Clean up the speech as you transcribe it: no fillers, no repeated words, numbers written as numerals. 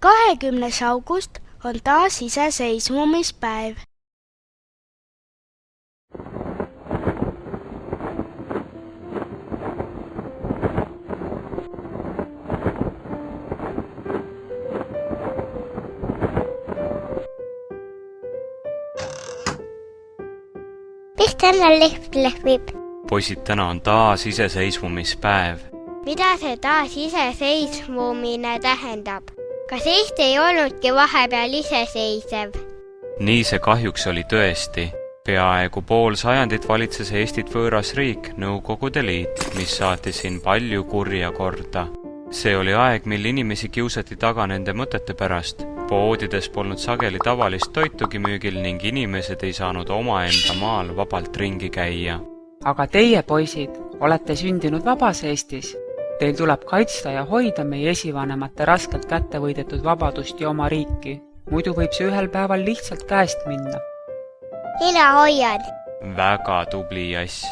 20. august on taas iseseisvumispäev. Miks täna leht lehvib? Poisid, täna on taas iseseisvumispäev. Mida see taas iseseisvumine tähendab? Kas Eesti ei olnudki vahepeal iseseisev? Nii see kahjuks oli tõesti. Peaaegu pool sajandit valitses Eestit võõras riik, Nõukogude Liit, mis saatis siin palju kurja korda. See oli aeg, mil inimesi kiusati taga nende mõtete pärast. Poodides polnud sageli tavalist toitugi müügil ning inimesed ei saanud omaenda maal vabalt ringi käia. Aga teie, poisid, olete sündinud vabas Eestis. Teil tuleb kaitsta ja hoida meie esivanemate raskelt kätte võidetud vabadust ja oma riiki. Muidu võib see ühel päeval lihtsalt käest minna. Mina hoian. Väga tubli, Jass.